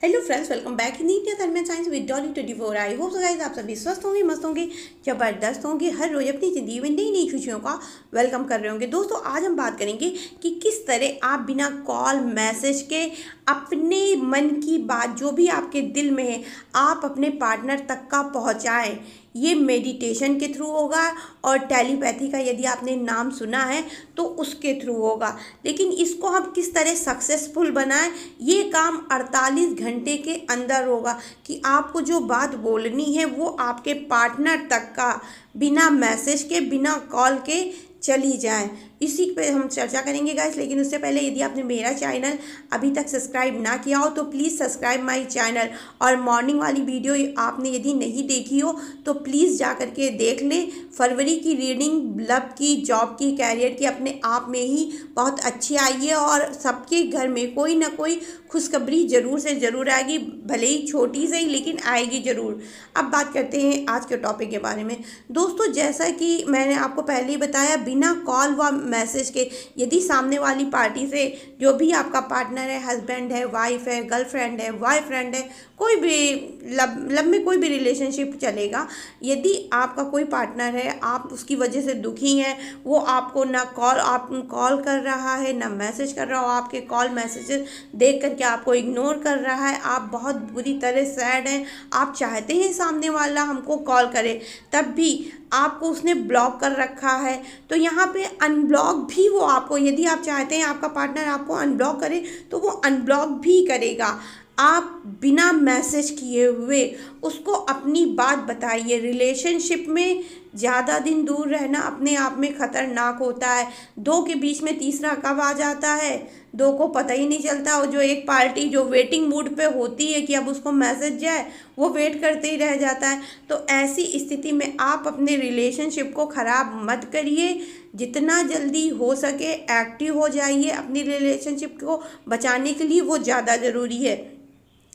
Hello friends, welcome back in India thermal science with Dolly 24। I hope so guys आप सभी स्वस्थ होंगे, मस्त होंगे, जबरदस्त होंगे, हर रोज अपनी ज़िंदगी में नई नई खुशियों का वेलकम कर रहे होंगे। दोस्तों, आज हम बात करेंगे कि किस तरह आप बिना कॉल मैसेज के अपने मन की बात जो भी आपके दिल में है आप अपने पार्टनर तक का पहुंचाएं। ये मेडिटेशन के थ्रू होगा और टेलीपैथी का यदि आपने नाम सुना है तो उसके थ्रू होगा। लेकिन इसको हम किस तरह सक्सेसफुल बनाएं, ये काम 48 घंटे के अंदर होगा कि आपको जो बात बोलनी है वो आपके पार्टनर तक का बिना मैसेज के बिना कॉल के चली जाए। इसी पे हम चर्चा करेंगे गाइस। लेकिन उससे पहले यदि आपने मेरा चैनल अभी तक सब्सक्राइब ना किया हो तो प्लीज़ सब्सक्राइब माय चैनल। और मॉर्निंग वाली वीडियो आपने यदि नहीं देखी हो तो प्लीज़ जा कर के देख लें। फरवरी की रीडिंग लव की, जॉब की, कैरियर की अपने आप में ही बहुत अच्छी आई है और सबके घर में कोई ना कोई खुशखबरी ज़रूर से ज़रूर आएगी, भले ही छोटी सही लेकिन आएगी ज़रूर। अब बात करते हैं आज के टॉपिक के बारे में। दोस्तों, जैसा कि मैंने आपको पहले ही बताया, बिना कॉल व मैसेज के यदि सामने वाली पार्टी से जो भी आपका पार्टनर है, हस्बैंड है, वाइफ है, गर्लफ्रेंड है, बॉयफ्रेंड है, कोई भी लब में कोई भी रिलेशनशिप चलेगा, यदि आपका कोई पार्टनर है, आप उसकी वजह से दुखी हैं, वो आपको ना कॉल कर रहा है ना मैसेज कर रहा हो, आपके कॉल मैसेजेस देख करके आपको इग्नोर कर रहा है, आप बहुत बुरी तरह सैड हैं, आप चाहते हैं सामने वाला हमको कॉल करे तब भी आपको उसने ब्लॉक कर रखा है, तो यहाँ पे अनब्लॉक भी वो आपको, यदि आप चाहते हैं आपका पार्टनर आपको अनब्लॉक करे तो वो अनब्लॉक भी करेगा। आप बिना मैसेज किए हुए उसको अपनी बात बताइए। रिलेशनशिप में ज़्यादा दिन दूर रहना अपने आप में ख़तरनाक होता है। दो के बीच में तीसरा कब आ जाता है दो को पता ही नहीं चलता। और जो एक पार्टी जो वेटिंग मूड पे होती है कि अब उसको मैसेज जाए, वो वेट करते ही रह जाता है। तो ऐसी स्थिति में आप अपने रिलेशनशिप को ख़राब मत करिए। जितना जल्दी हो सके एक्टिव हो जाइए, अपनी रिलेशनशिप को बचाने के लिए वो ज़्यादा ज़रूरी है।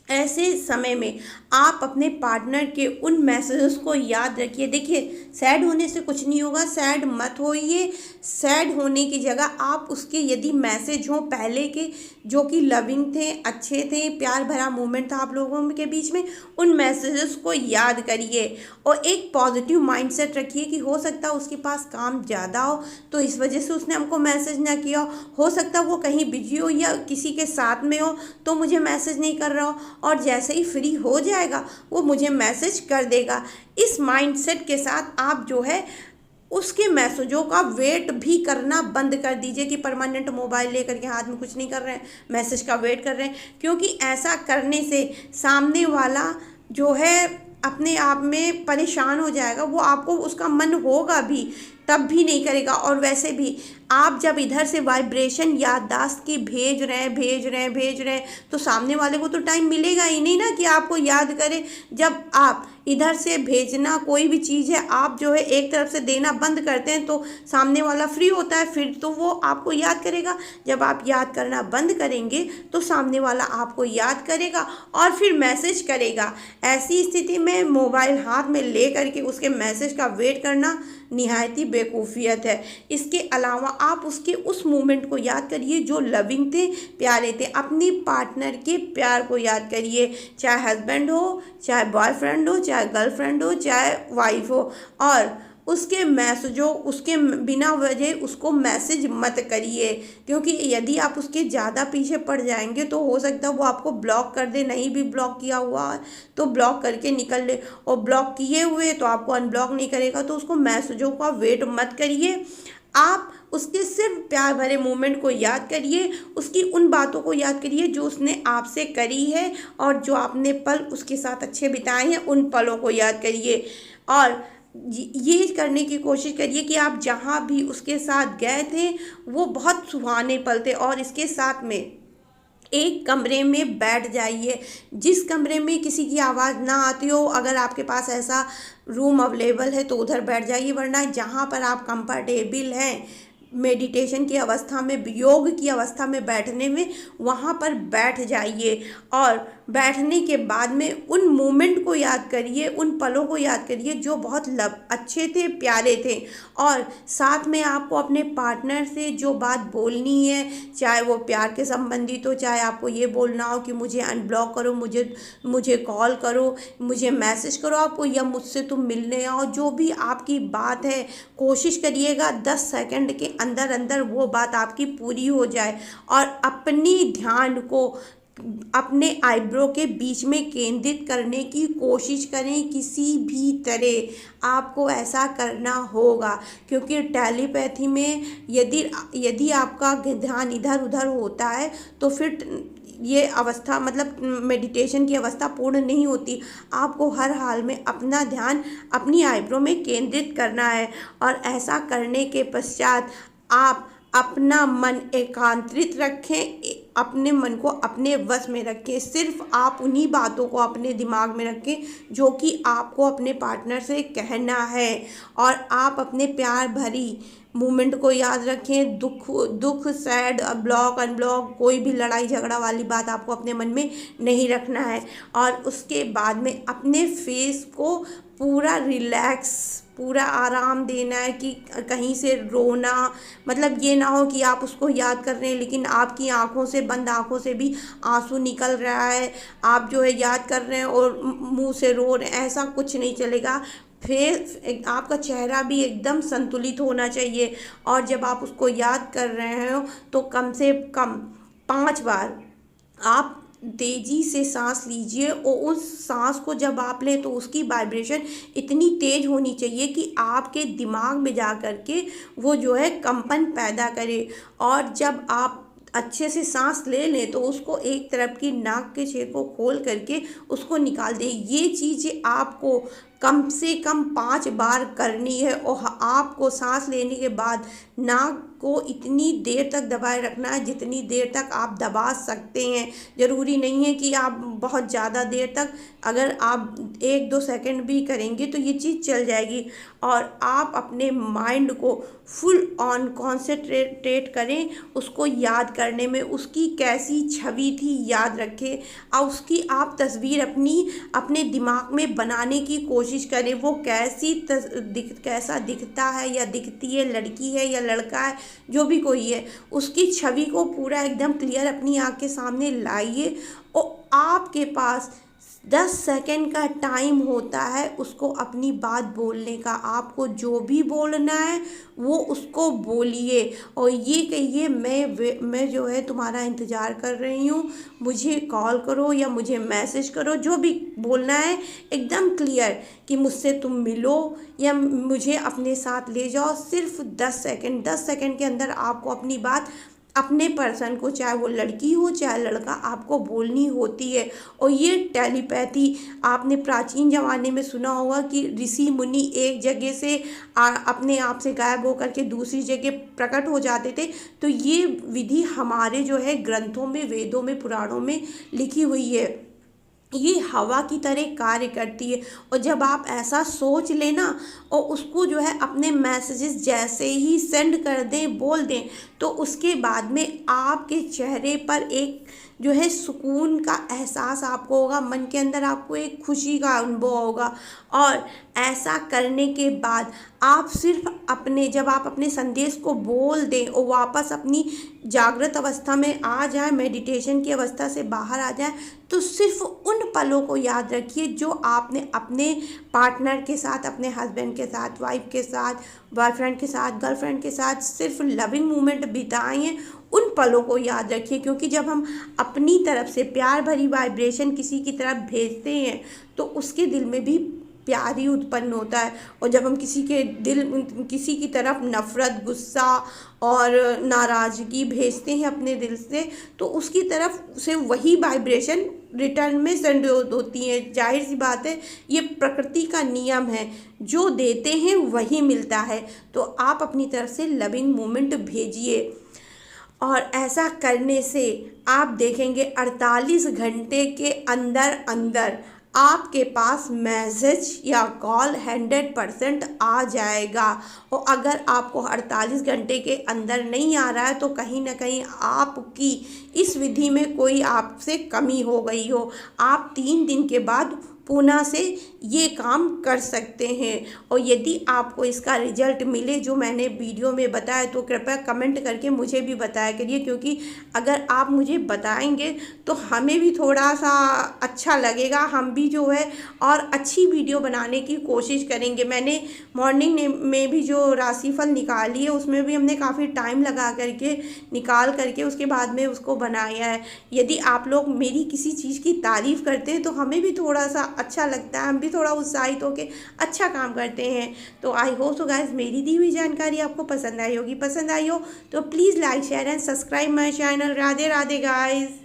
ऐसे समय में आप अपने पार्टनर के उन मैसेजेस को याद रखिए। देखिए, सैड होने से कुछ नहीं होगा, सैड मत होइए। सैड होने की जगह आप उसके यदि मैसेज हों पहले के जो कि लविंग थे, अच्छे थे, प्यार भरा मोमेंट था आप लोगों के बीच में, उन मैसेजेस को याद करिए और एक पॉजिटिव माइंडसेट रखिए कि हो सकता है उसके पास काम ज़्यादा हो तो इस वजह से उसने हमको मैसेज ना किया हो सकता है वो कहीं बिजी हो या किसी के साथ में हो तो मुझे मैसेज नहीं कर रहा हो, और जैसे ही फ्री हो जाएगा वो मुझे मैसेज कर देगा। इस माइंडसेट के साथ आप जो है उसके मैसेजों का वेट भी करना बंद कर दीजिए कि परमानेंट मोबाइल लेकर के हाथ में कुछ नहीं कर रहे हैं, मैसेज का वेट कर रहे हैं। क्योंकि ऐसा करने से सामने वाला जो है अपने आप में परेशान हो जाएगा, वो आपको उसका मन होगा भी तब भी नहीं करेगा। और वैसे भी आप जब इधर से वाइब्रेशन याददाश्त की भेज रहे हैं तो सामने वाले को तो टाइम मिलेगा ही नहीं ना कि आपको याद करे। जब आप इधर से भेजना कोई भी चीज़ है आप जो है एक तरफ से देना बंद करते हैं तो सामने वाला फ्री होता है, फिर तो वो आपको याद करेगा। जब आप याद करना बंद करेंगे तो सामने वाला आपको याद करेगा और फिर मैसेज करेगा। ऐसी स्थिति में मोबाइल हाथ में ले करके उसके मैसेज का वेट करना निहायती बेवकूफ़ियत है। इसके अलावा आप उसके उस मोमेंट को याद करिए जो लविंग थे, प्यारे थे। अपनी पार्टनर के प्यार को याद करिए, चाहे हस्बैंड हो, चाहे बॉयफ्रेंड हो, चाहे गर्लफ्रेंड हो, चाहे वाइफ हो। और उसके मैसेजों उसके बिना वजह उसको मैसेज मत करिए, क्योंकि यदि आप उसके ज़्यादा पीछे पड़ जाएंगे तो हो सकता है वो आपको ब्लॉक कर दे। नहीं भी ब्लॉक किया हुआ है तो ब्लॉक करके निकल ले, और ब्लॉक किए हुए तो आपको अनब्लॉक नहीं करेगा। तो उसको मैसेजों का वेट मत करिए, आप उसके सिर्फ प्यार भरे मोमेंट को याद करिए, उसकी उन बातों को याद करिए जो उसने आपसे करी है और जो आपने पल उसके साथ अच्छे बिताए हैं, उन पलों को याद करिए। और ये करने की कोशिश करिए कि आप जहाँ भी उसके साथ गए थे वो बहुत सुहाने पल थे, और इसके साथ में एक कमरे में बैठ जाइए जिस कमरे में किसी की आवाज़ ना आती हो। अगर आपके पास ऐसा रूम अवेलेबल है तो उधर बैठ जाइए, वरना जहाँ पर आप कंफर्टेबल हैं मेडिटेशन की अवस्था में, योग की अवस्था में बैठने में, वहाँ पर बैठ जाइए। और बैठने के बाद में उन मोमेंट को याद करिए, उन पलों को याद करिए जो बहुत अच्छे थे, प्यारे थे। और साथ में आपको अपने पार्टनर से जो बात बोलनी है, चाहे वो प्यार के संबंधित हो, चाहे आपको ये बोलना हो कि मुझे अनब्लॉक करो, मुझे कॉल करो, मुझे मैसेज करो आपको, या मुझसे तुम मिलने आओ, जो भी आपकी बात है कोशिश करिएगा 10 सेकंड के अंदर अंदर वो बात आपकी पूरी हो जाए। और अपनी ध्यान को अपने आईब्रो के बीच में केंद्रित करने की कोशिश करें। किसी भी तरह आपको ऐसा करना होगा, क्योंकि टेलीपैथी में यदि आपका ध्यान इधर उधर होता है तो फिर ये अवस्था मतलब मेडिटेशन की अवस्था पूर्ण नहीं होती। आपको हर हाल में अपना ध्यान अपनी आईब्रो में केंद्रित करना है। और ऐसा करने के पश्चात आप अपना मन एकांतरित रखें, अपने मन को अपने वश में रखें। सिर्फ आप उन्हीं बातों को अपने दिमाग में रखें जो कि आपको अपने पार्टनर से कहना है। और आप अपने प्यार भरी मोमेंट को याद रखें। दुख सैड, ब्लॉक अनब्लॉक, कोई भी लड़ाई झगड़ा वाली बात आपको अपने मन में नहीं रखना है। और उसके बाद में अपने फेस को पूरा रिलैक्स, पूरा आराम देना है कि कहीं से रोना, मतलब ये ना हो कि आप उसको याद कर रहे हैं लेकिन आपकी आंखों से, बंद आंखों से भी आंसू निकल रहा है, आप जो है याद कर रहे हैं और मुंह से रो रहे हैं, ऐसा कुछ नहीं चलेगा। फिर आपका चेहरा भी एकदम संतुलित होना चाहिए। और जब आप उसको याद कर रहे हो तो कम से कम 5 बार आप तेजी से सांस लीजिए। और उस सांस को जब आप लें तो उसकी वाइब्रेशन इतनी तेज होनी चाहिए कि आपके दिमाग में जा कर के वो जो है कंपन पैदा करे। और जब आप अच्छे से सांस ले लें तो उसको एक तरफ की नाक के छेद को खोल करके उसको निकाल दें। ये चीज़ें आपको कम से कम 5 बार करनी है। और आपको सांस लेने के बाद नाक को इतनी देर तक दबाए रखना है जितनी देर तक आप दबा सकते हैं। ज़रूरी नहीं है कि आप बहुत ज़्यादा देर तक, अगर आप 1-2 सेकंड भी करेंगे तो ये चीज़ चल जाएगी। और आप अपने माइंड को फुल ऑन कॉन्सेंट्रेट करें, उसको याद करने में। उसकी कैसी छवि थी याद रखें और उसकी आप तस्वीर अपने दिमाग में बनाने की कोशिश करें। वो कैसा दिखता है या दिखती है, लड़की है या लड़का है, जो भी कोई है, उसकी छवि को पूरा एकदम क्लियर अपनी आँख के सामने लाइए। और आपके पास 10 सेकंड का टाइम होता है उसको अपनी बात बोलने का। आपको जो भी बोलना है वो उसको बोलिए और ये कहिए, मैं जो है तुम्हारा इंतज़ार कर रही हूँ, मुझे कॉल करो या मुझे मैसेज करो। जो भी बोलना है एकदम क्लियर कि मुझसे तुम मिलो या मुझे अपने साथ ले जाओ। सिर्फ 10 सेकंड के अंदर आपको अपनी बात अपने पर्सन को, चाहे वो लड़की हो चाहे लड़का, आपको बोलनी होती है। और ये टेलीपैथी आपने प्राचीन ज़माने में सुना होगा कि ऋषि मुनि एक जगह से अपने आप से गायब होकर के दूसरी जगह प्रकट हो जाते थे। तो ये विधि हमारे जो है ग्रंथों में, वेदों में, पुराणों में लिखी हुई है। ये हवा की तरह कार्य करती है। और जब आप ऐसा सोच लेना और उसको जो है अपने मैसेजेस जैसे ही सेंड कर दें, बोल दें, तो उसके बाद में आपके चेहरे पर एक जो है सुकून का एहसास आपको होगा, मन के अंदर आपको एक खुशी का अनुभव होगा। और ऐसा करने के बाद आप सिर्फ जब आप अपने संदेश को बोल दें और वापस अपनी जागृत अवस्था में आ जाए, मेडिटेशन की अवस्था से बाहर आ जाए, तो सिर्फ उन पलों को याद रखिए जो आपने अपने पार्टनर के साथ, अपने हस्बैंड के साथ, वाइफ के साथ, बॉयफ्रेंड के साथ, गर्लफ्रेंड के साथ सिर्फ लविंग मोमेंट बिताए हैं। उन पलों को याद रखिए, क्योंकि जब हम अपनी तरफ से प्यार भरी वाइब्रेशन किसी की तरफ भेजते हैं तो उसके दिल में भी प्यार ही उत्पन्न होता है। और जब हम किसी की तरफ नफ़रत, गुस्सा और नाराज़गी भेजते हैं अपने दिल से, तो उसकी तरफ से वही वाइब्रेशन रिटर्न में सेंड होती है। जाहिर सी बात है, ये प्रकृति का नियम है, जो देते हैं वही मिलता है। तो आप अपनी तरफ से लविंग मोमेंट भेजिए। और ऐसा करने से आप देखेंगे 48 घंटे के अंदर अंदर आपके पास मैसेज या कॉल 100% आ जाएगा। और अगर आपको 48 घंटे के अंदर नहीं आ रहा है तो कहीं ना कहीं आपकी इस विधि में कोई आपसे कमी हो गई हो। आप 3 दिन के बाद पुनः से ये काम कर सकते हैं। और यदि आपको इसका रिजल्ट मिले जो मैंने वीडियो में बताया तो कृपया कमेंट करके मुझे भी बताया करिए, क्योंकि अगर आप मुझे बताएंगे तो हमें भी थोड़ा सा अच्छा लगेगा, हम भी जो है और अच्छी वीडियो बनाने की कोशिश करेंगे। मैंने मॉर्निंग में भी जो राशिफल निकाली है उसमें भी हमने काफ़ी टाइम लगा करके निकाल करके उसके बाद में उसको बनाया है। यदि आप लोग मेरी किसी चीज़ की तारीफ़ करते हैं तो हमें भी थोड़ा सा अच्छा लगता है, हम भी थोड़ा उत्साहित होकर अच्छा काम करते हैं। तो आई होप सो गाइस मेरी दी हुई जानकारी आपको पसंद आई होगी। पसंद आई हो तो please like share and subscribe my channel. Radhe Radhe guys.